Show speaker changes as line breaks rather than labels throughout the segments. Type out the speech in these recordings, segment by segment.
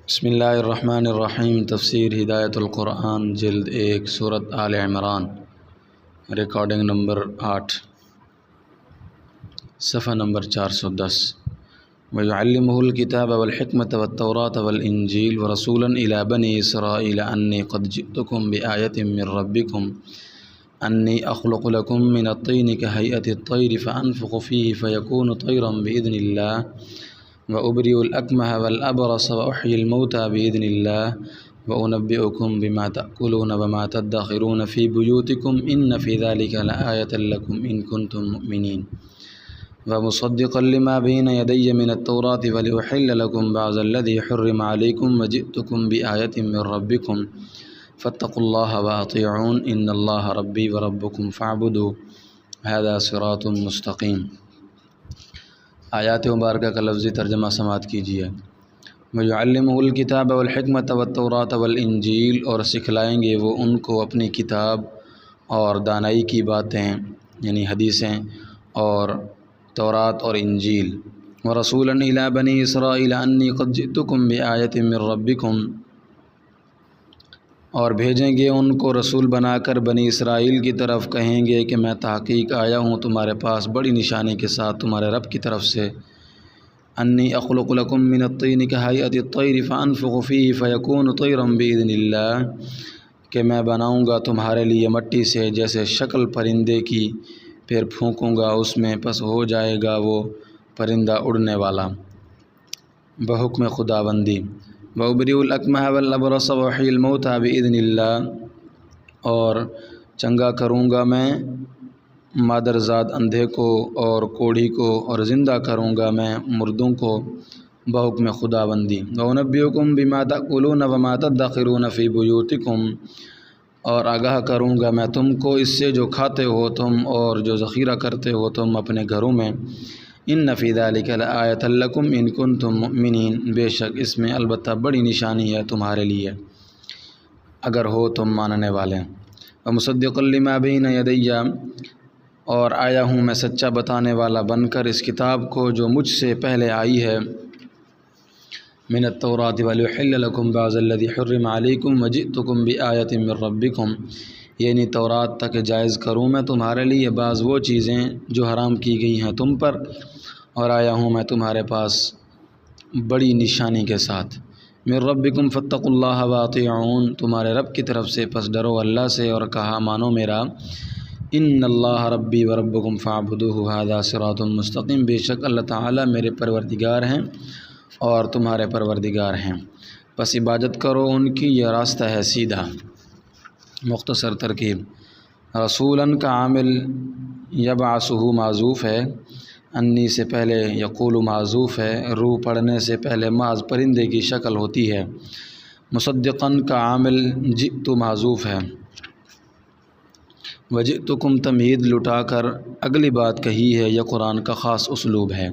بسم اللہ الرحمن الرحیم۔ تفسیر ہدایت القرآن جلد 1 سورۃ آل عمران، ریکارڈنگ نمبر 8، صفحہ نمبر 410۔ وَيُعَلِّمُهُ الْكِتَابَ وَالْحِكْمَةَ وَالتَّوْرَاةَ وَالْإِنْجِيلَ وَرَسُولًا إِلَى بَنِي إِسْرَائِيلَ أَنِّي قَدْ جِئْتُكُم بِآيَةٍ مِّن رَّبِّكُمْ أَنِّي أَخْلُقُ لَكُم مِّنَ الطِّينِ كَهَيْئَةِ الطَّيْرِ فَأَنفُخُ فِيهِ فَيَكُونُ طَيْرًا بِإِذْنِ اللَّهِ وَأُبْرِئُ الْأَكْمَحَ وَالْأَبْرَصَ وَأُحْيِي الْمَوْتَى بِإِذْنِ اللَّهِ وَأُنَبِّئُكُم بِمَا تَأْكُلُونَ وَمَا تَدَّخِرُونَ فِي بُيُوتِكُمْ إِنَّ فِي ذَلِكَ لَآيَةً لَكُمْ إِن كُنتُم مُّؤْمِنِينَ وَمُصَدِّقًا لِّمَا بَيْنَ يَدَيَّ مِنَ التَّوْرَاةِ وَلِأُحِلَّ لَكُم بَعْضَ الَّذِي حُرِّمَ عَلَيْكُمْ وَجِئْتُكُم بِآيَةٍ مِّن رَّبِّكُمْ فَاتَّقُوا اللَّهَ وَأَطِيعُونِ إِنَّ اللَّهَ رَبِّي وَرَبُّكُمْ فَاعْبُدُوهُ هَٰذَا صِرَاطٌ مُّسْتَقِيمٌ۔ آیات مبارکہ کا لفظی ترجمہ سماعت کیجیے۔ وَيُعَلِّمُهُ الْكِتَابَ وَالْحِكْمَةَ وَالتَّوْرَاةَ وَالْإِنْجِيلَ، اور سکھلائیں گے وہ ان کو اپنی کتاب اور دانائی کی باتیں یعنی حدیثیں اور تورات اور انجیل۔ وَرَسُولًا إِلَىٰ بَنِي إِسْرَائِيلَ أَنِّي قَدْ جِئْتُكُم بِآيَةٍ مِّن رَّبِّكُمْ، اور بھیجیں گے ان کو رسول بنا کر بنی اسرائیل کی طرف، کہیں گے کہ میں تحقیق آیا ہوں تمہارے پاس بڑی نشانی کے ساتھ تمہارے رب کی طرف سے۔ انی اخلق لکم من الطین کہیئۃ الطیر فانفخ فیہ فیکون طیرا بإذن اللہ، کہ میں بناؤں گا تمہارے لیے مٹی سے جیسے شکل پرندے کی، پھر پھونکوں گا اس میں، پس ہو جائے گا وہ پرندہ اڑنے والا بحکم خداوندی۔ وَأُبْرِئُ الْأَكْمَحَ وَالْأَبْرَصَ وَأُحْيِي الْمَوْتَى بِإِذْنِ اللَّهِ، اور چنگا کروں گا میں مادرزاد اندھے کو اور کوڑھی کو، اور زندہ کروں گا میں مردوں کو بحکم خداوندی۔ وَأُنَبِّئُكُم بِمَا تَأْكُلُونَ وَمَا تَدَّخِرُونَ فِي بُيُوتِكُمْ، اور آگاہ کروں گا میں تم کو اس سے جو کھاتے ہو تم اور جو ذخیرہ کرتے ہو تم اپنے گھروں میں۔ ان فی ذلک لآیۃ لکم ان کنتم مؤمنین، بے شک اس میں البتہ بڑی نشانی ہے تمہارے لیے اگر ہو تم ماننے والے۔ ومصدقا لما بین یدی، اور آیا ہوں میں سچا بتانے والا بن کر اس کتاب کو جو مجھ سے پہلے آئی ہے، من التوراۃ ولأحل لکم بعض الذی حرم علیکم وجئتکم بآیۃ من ربکم، یعنی تورات تک جائز کروں میں تمہارے لیے بعض وہ چیزیں جو حرام کی گئی ہیں تم پر، اور آیا ہوں میں تمہارے پاس بڑی نشانی کے ساتھ۔ من ربکم فاتقوا اللہ واطیعون، تمہارے رب کی طرف سے پس ڈرو اللہ سے اور کہا مانو میرا۔ ان اللہ ربی وربکم فاعبدوہ ھذا صراط مستقیم، بے شک اللہ تعالیٰ میرے پروردگار ہیں اور تمہارے پروردگار ہیں، پس عبادت کرو ان کی، یہ راستہ ہے سیدھا۔ مختصر ترکیب: رسولاً کا عامل یبعثہ معذوف ہے، انی سے پہلے یقول معذوف ہے، رو پڑھنے سے پہلے معاذ پرندے کی شکل ہوتی ہے۔ مصدقاً کا عامل جئت معذوف ہے، وجئتکم تمہید لٹا کر اگلی بات کہی ہے، یہ قرآن کا خاص اسلوب ہے۔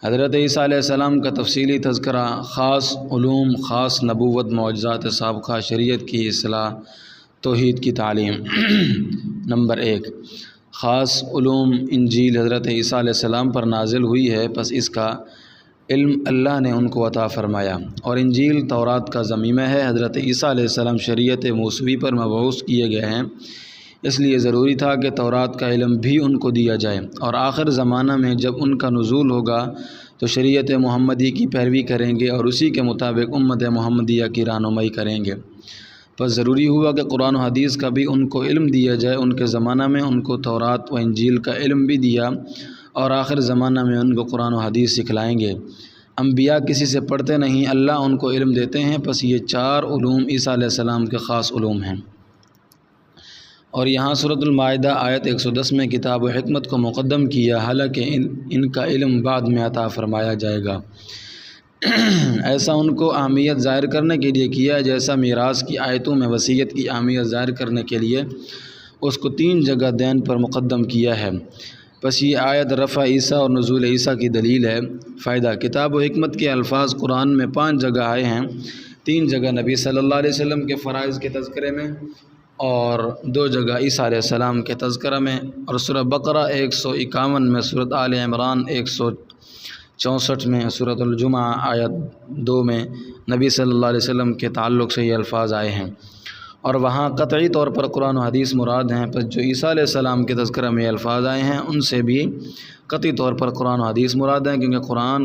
حضرت عیسیٰ علیہ السلام کا تفصیلی تذکرہ، خاص علوم، خاص نبوت، معجزات سابقہ، شریعت کی اصلاح، توحید کی تعلیم۔ نمبر 1، خاص علوم۔ انجیل حضرت عیسیٰ علیہ السلام پر نازل ہوئی ہے، پس اس کا علم اللہ نے ان کو عطا فرمایا، اور انجیل تورات کا ضمیمہ ہے۔ حضرت عیسیٰ علیہ السلام شریعت موسوی پر مبعوث کیے گئے ہیں، اس لیے ضروری تھا کہ تورات کا علم بھی ان کو دیا جائے، اور آخر زمانہ میں جب ان کا نزول ہوگا تو شریعت محمدی کی پیروی کریں گے اور اسی کے مطابق امت محمدیہ کی رہنمائی کریں گے، پس ضروری ہوا کہ قرآن و حدیث کا بھی ان کو علم دیا جائے۔ ان کے زمانہ میں ان کو تورات و انجیل کا علم بھی دیا، اور آخر زمانہ میں ان کو قرآن و حدیث سکھلائیں گے۔ انبیاء کسی سے پڑھتے نہیں، اللہ ان کو علم دیتے ہیں، پس یہ 4 علوم عیسیٰ علیہ السلام کے خاص علوم ہیں۔ اور یہاں سورۃ المائدہ آیت 110 میں کتاب و حکمت کو مقدم کیا، حالانکہ ان کا علم بعد میں عطا فرمایا جائے گا۔ ایسا ان کو اہمیت ظاہر کرنے کے لیے کیا، جیسا میراث کی آیتوں میں وصیت کی اہمیت ظاہر کرنے کے لیے اس کو 3 جگہ دین پر مقدم کیا ہے۔ بس یہ آیت رفع عیسیٰ اور نزول عیسیٰ کی دلیل ہے۔ فائدہ: کتاب و حکمت کے الفاظ قرآن میں 5 جگہ آئے ہیں، 3 جگہ نبی صلی اللہ علیہ وسلم کے فرائض کے تذکرے میں اور 2 جگہ عیسیٰ علیہ السلام کے تذکرہ میں، اور سورہ بقرہ 151 میں، سورۃ آل عمران 64 میں سورۃ الجمعہ آیت 2 میں نبی صلی اللہ علیہ وسلم کے تعلق سے یہ الفاظ آئے ہیں، اور وہاں قطعی طور پر قرآن و حدیث مراد ہیں، پس جو عیسیٰ علیہ السلام کے تذکرہ میں یہ الفاظ آئے ہیں ان سے بھی قطعی طور پر قرآن و حدیث مراد ہیں، کیونکہ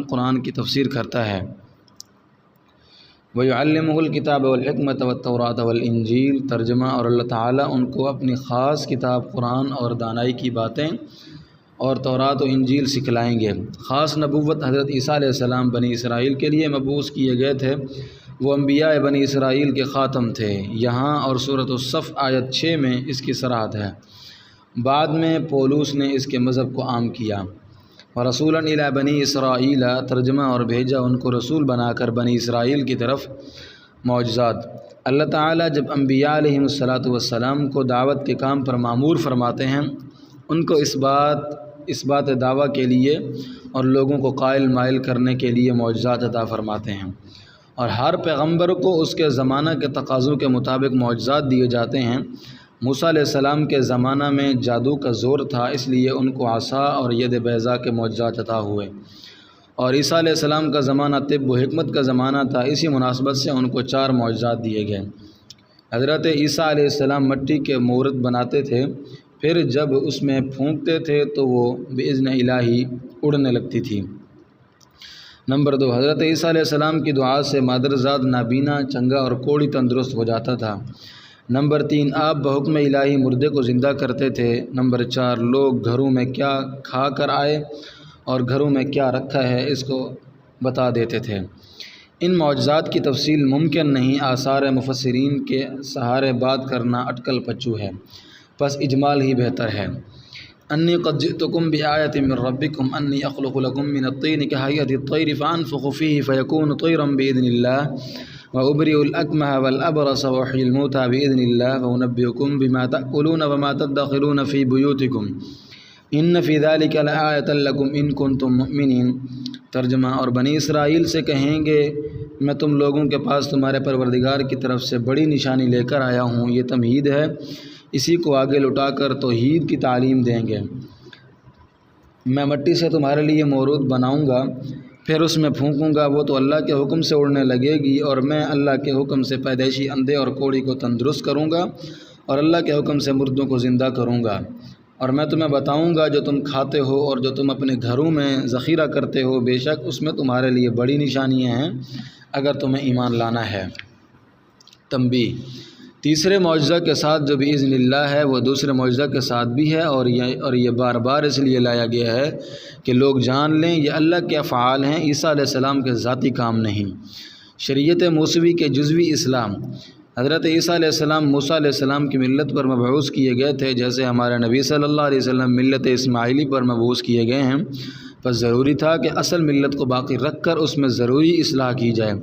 قرآن کی تفسیر کرتا ہے۔ وَيُعَلِّمُهُ الْكِتَابَ وَالْحِكْمَةَ وَالتَّوْرَاةَ وَالْإِنْجِيلَ، ترجمہ، اور اللہ تعالیٰ ان کو اپنی خاص کتاب قرآن اور دانائی کی باتیں اور تورات و انجیل سکھلائیں گے۔ خاص نبوت حضرت عیسیٰ علیہ السلام بنی اسرائیل کے لیے مبعوث کیے گئے تھے، وہ انبیاء بنی اسرائیل کے خاتم تھے۔ یہاں اور سورۃ الصف آیت 6 میں اس کی صراحت ہے۔ بعد میں پولوس نے اس کے مذہب کو عام کیا۔ وَرَسُولًا إِلَىٰ بَنِي إِسْرَائِيلَ، ترجمہ، اور بھیجا ان کو رسول بنا کر بنی اسرائیل کی طرف معجزات۔ اللہ تعالیٰ جب انبیاء علیہم السلام کو دعوت کے کام پر مامور فرماتے ہیں، ان کو اس بات دعویٰ کے لیے اور لوگوں کو قائل مائل کرنے کے لیے معجزات عطا فرماتے ہیں، اور ہر پیغمبر کو اس کے زمانہ کے تقاضوں کے مطابق معجزات دیے جاتے ہیں۔ موسیٰ علیہ السلام کے زمانہ میں جادو کا زور تھا، اس لیے ان کو عصا اور ید بیضاء کے معجزات عطا ہوئے، اور عیسیٰ علیہ السلام کا زمانہ طب و حکمت کا زمانہ تھا، اسی مناسبت سے ان کو 4 معجزات دیے گئے۔ حضرت عیسیٰ علیہ السلام مٹی کے مورت بناتے تھے، پھر جب اس میں پھونکتے تھے تو وہ بإذن الہی اڑنے لگتی تھی۔ نمبر 2، حضرت عیسیٰ علیہ السلام کی دعا سے مادرزاد نابینا، چنگا اور کوڑی تندرست ہو جاتا تھا۔ نمبر 3، آپ بحکم الہی مردے کو زندہ کرتے تھے۔ نمبر 4، لوگ گھروں میں کیا کھا کر آئے اور گھروں میں کیا رکھا ہے اس کو بتا دیتے تھے۔ ان معجزات کی تفصیل ممکن نہیں، آثار مفسرین کے سہارے بات کرنا اٹکل پچو ہے، پس اجمال ہی بہتر ہے۔ انی قد جئتکم بآیۃ من ربکم انی اخلق لکم من الطین کہیئۃ الطیر فانفخ فیہ فیکون طیرا بإذن اللہ وأبرئ الأكمہ والأبرص وأحيي الموتى بإذن الله وأنبئكم بما تأكلون وما تدخرون في بيوتكم إن في ذلك لآية لكم إن كنتم مؤمنين، ترجمہ، اور بنی اسرائیل سے کہیں گے میں تم لوگوں کے پاس تمہارے پروردگار کی طرف سے بڑی نشانی لے کر آیا ہوں، یہ تمہید ہے، اسی کو آگے لٹا کر توحید کی تعلیم دیں گے۔ میں مٹی سے تمہارے لیے مورود بناؤں گا، پھر اس میں پھونکوں گا، وہ تو اللہ کے حکم سے اڑنے لگے گی، اور میں اللہ کے حکم سے پیدائشی اندھے اور کوڑی کو تندرست کروں گا، اور اللہ کے حکم سے مردوں کو زندہ کروں گا، اور میں تمہیں بتاؤں گا جو تم کھاتے ہو اور جو تم اپنے گھروں میں ذخیرہ کرتے ہو، بے شک اس میں تمہارے لیے بڑی نشانیاں ہیں اگر تمہیں ایمان لانا ہے۔ تنبیہ، تیسرے معجزہ کے ساتھ جو بإذن اللہ ہے وہ دوسرے معجزہ کے ساتھ بھی ہے، اور یہ بار بار اس لیے لایا گیا ہے کہ لوگ جان لیں یہ اللہ کے افعال ہیں، عیسیٰ علیہ السلام کے ذاتی کام نہیں۔ شریعت موسوی کے جزوی اسلام، حضرت عیسیٰ علیہ السلام موسیٰ علیہ السلام کی ملت پر مبعوث کیے گئے تھے، جیسے ہمارے نبی صلی اللہ علیہ وسلم ملت اسماعیلی پر مبعوث کیے گئے ہیں، پس ضروری تھا کہ اصل ملت کو باقی رکھ کر اس میں ضروری اصلاح کی جائے۔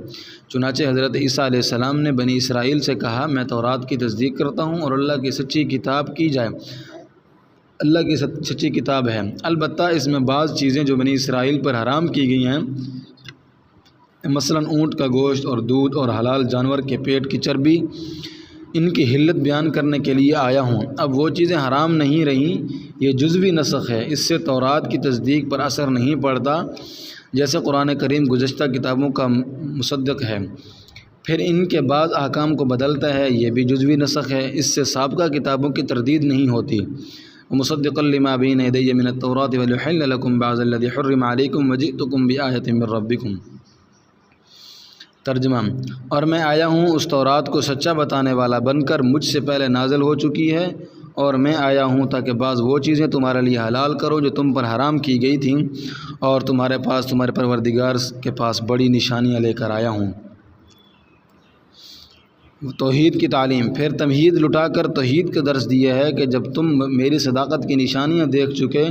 چنانچہ حضرت عیسیٰ علیہ السلام نے بنی اسرائیل سے کہا میں تورات کی تصدیق کرتا ہوں اور اللہ کی سچی کتاب کی جائے، اللہ کی سچی کتاب ہے، البتہ اس میں بعض چیزیں جو بنی اسرائیل پر حرام کی گئی ہیں، مثلا اونٹ کا گوشت اور دودھ اور حلال جانور کے پیٹ کی چربی، ان کی حلت بیان کرنے کے لیے آیا ہوں۔ اب وہ چیزیں حرام نہیں رہیں، یہ جزوی نسخ ہے، اس سے تورات کی تصدیق پر اثر نہیں پڑتا، جیسے قرآن کریم گزشتہ کتابوں کا مصدق ہے، پھر ان کے بعض احکام کو بدلتا ہے، یہ بھی جزوی نسخ ہے، اس سے سابقہ کتابوں کی تردید نہیں ہوتی۔ ومصدقا لما بین یدی من التوراۃ ولأحل لکم بعض الذی حرم علیکم وجئتکم بآیۃ من ربکم، ترجمہ، اور میں آیا ہوں اس تورات کو سچا بتانے والا بن کر مجھ سے پہلے نازل ہو چکی ہے، اور میں آیا ہوں تاکہ بعض وہ چیزیں تمہارے لیے حلال کرو جو تم پر حرام کی گئی تھیں، اور تمہارے پروردگار کے پاس بڑی نشانیاں لے کر آیا ہوں۔ توحید کی تعلیم، پھر تمہید لٹا کر توحید کا درس دیا ہے کہ جب تم میری صداقت کی نشانیاں دیکھ چکے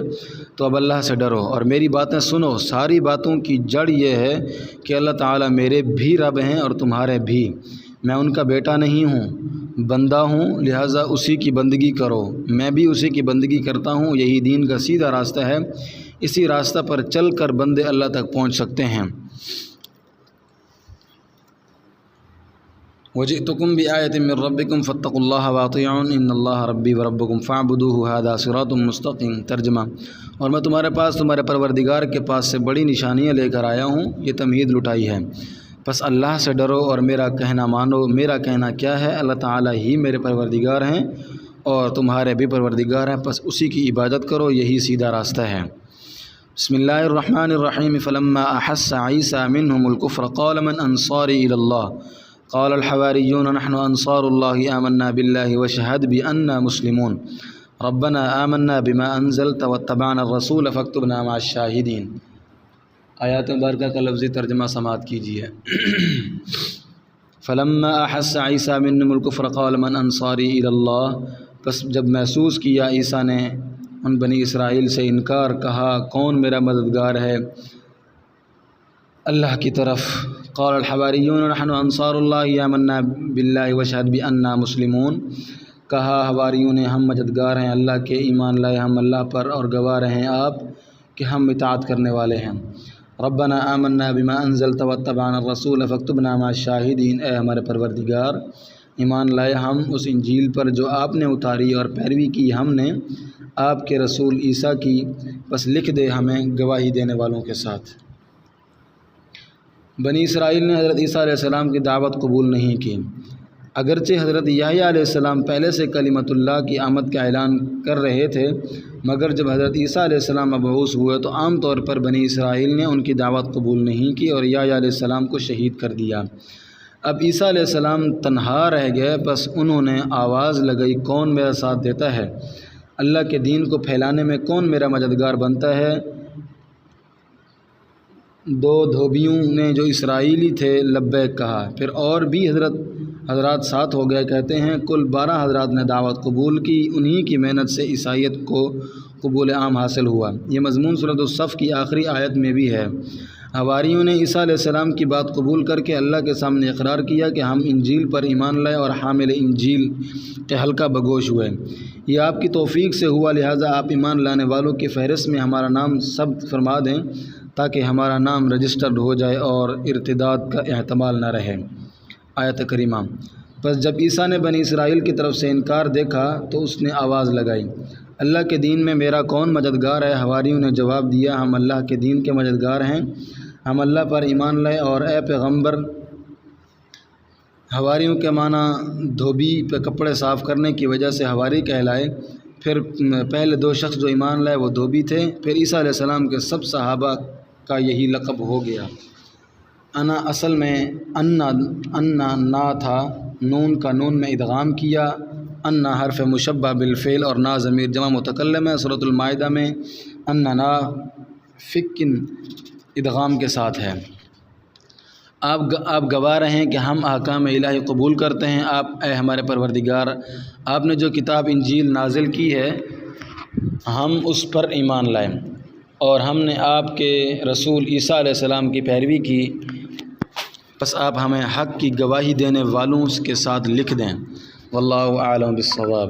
تو اب اللہ سے ڈرو اور میری باتیں سنو۔ ساری باتوں کی جڑ یہ ہے کہ اللہ تعالیٰ میرے بھی رب ہیں اور تمہارے بھی، میں ان کا بیٹا نہیں ہوں، بندہ ہوں، لہٰذا اسی کی بندگی کرو، میں بھی اسی کی بندگی کرتا ہوں، یہی دین کا سیدھا راستہ ہے، اسی راستہ پر چل کر بندے اللہ تک پہنچ سکتے ہیں۔ وجئتکم بآیۃ من ربکم فاتقوا اللہ واطیعون ان اللہ ربی وربکم فاعبدوہ ھذا صراط مستقیم۔ ترجمہ: اور میں تمہارے پاس تمہارے پروردگار کے پاس سے بڑی نشانیاں لے کر آیا ہوں، یہ تمہید لٹائی ہے، پس اللہ سے ڈرو اور میرا کہنا مانو۔ میرا کہنا کیا ہے؟ اللہ تعالیٰ ہی میرے پروردگار ہیں اور تمہارے بھی پروردگار ہیں، پس اسی کی عبادت کرو، یہی سیدھا راستہ ہے۔ بسم اللہ الرحمن الرحیم۔ فلما احس عیسیٰ منہم الکفر قال من انصاری الی اللہ قال الحواریون نحن انصار اللہ آمنا باللہ وشہد بأننا مسلمون ربنا آمنا بما انزلت واتبعنا الرسول فاکتبنا مع الشاہدین۔ آیات مبارکہ کا لفظی ترجمہ سماعت کیجیے۔ فلما احس عیسیٰ منہم الکفر قال من انصاری الی اللہ، پس جب محسوس کیا عیسیٰ نے ان بنی اسرائیل سے انکار، کہا کون میرا مددگار ہے اللہ کی طرف۔ قال الحواریون نحن انصار اللہ آمنا باللہ وشہد بأننا مسلمون، کہا حواریوں نے ہم مددگار ہیں اللہ کے، ایمان لائے ہم اللہ پر اور گواہ رہیں آپ کہ ہم اطاعت کرنے والے ہیں۔ ربنا آمنا بما انزلت واتبعنا الرسول فاکتبنا مع الشاہدین، اے ہمارے پروردگار ایمان لائے ہم اس انجیل پر جو آپ نے اتاری اور پیروی کی ہم نے آپ کے رسول عیسیٰ کی، بس لکھ دے ہمیں گواہی دینے والوں کے ساتھ۔ بنی اسرائیل نے حضرت عیسیٰ علیہ السلام کی دعوت قبول نہیں کی، اگرچہ حضرت یحییٰ علیہ السلام پہلے سے کلمۃ اللہ کی آمد کا اعلان کر رہے تھے، مگر جب حضرت عیسیٰ علیہ السلام مبعوث ہوئے تو عام طور پر بنی اسرائیل نے ان کی دعوت قبول نہیں کی اور یحییٰ علیہ السلام کو شہید کر دیا۔ اب عیسیٰ علیہ السلام تنہا رہ گئے، بس انہوں نے آواز لگائی کون میرا ساتھ دیتا ہے؟ اللہ کے دین کو پھیلانے میں کون میرا مددگار بنتا ہے؟ دو دھوبیوں نے جو اسرائیلی تھے لبیک کہا، پھر اور بھی حضرات ساتھ ہو گئے، کہتے ہیں کل 12 حضرات نے دعوت قبول کی، انہی کی محنت سے عیسائیت کو قبول عام حاصل ہوا۔ یہ مضمون سورۃ الصف کی آخری آیت میں بھی ہے۔ حواریوں نے عیسیٰ علیہ السلام کی بات قبول کر کے اللہ کے سامنے اقرار کیا کہ ہم انجیل پر ایمان لائے اور حامل انجیل کے حلقہ بگوش ہوئے، یہ آپ کی توفیق سے ہوا، لہٰذا آپ ایمان لانے والوں کی فہرست میں ہمارا نام ثبت فرما دیں تاکہ ہمارا نام رجسٹرڈ ہو جائے اور ارتداد کا احتمال نہ رہے۔ آیت کریمہ: بس جب عیسیٰ نے بنی اسرائیل کی طرف سے انکار دیکھا تو اس نے آواز لگائی اللہ کے دین میں میرا کون مددگار ہے؟ حواریوں نے جواب دیا ہم اللہ کے دین کے مددگار ہیں، ہم اللہ پر ایمان لائے اور اے پیغمبر۔ حواریوں کے معنی دھوبی پہ کپڑے صاف کرنے کی وجہ سے حواری کہلائے۔ پھر پہلے 2 شخص جو ایمان لائے وہ دھوبی تھے، پھر عیسیٰ علیہ السلام کے سب صحابہ کا یہی لقب ہو گیا۔ انا اصل میں انا نا تھا، نون کا نون میں ادغام کیا، انا حرف مشبہ بالفعل اور نا ضمیر جمع متکلم ہے۔ سورۃ المائدہ میں اننا فکن ادغام کے ساتھ ہے۔ آپ گواہ رہیں کہ ہم احکام الہی قبول کرتے ہیں، آپ اے ہمارے پروردگار آپ نے جو کتاب انجیل نازل کی ہے ہم اس پر ایمان لائیں اور ہم نے آپ کے رسول عیسیٰ علیہ السلام کی پیروی کی، بس آپ ہمیں حق کی گواہی دینے والوں کے ساتھ لکھ دیں۔ واللہ اعلم بالصواب۔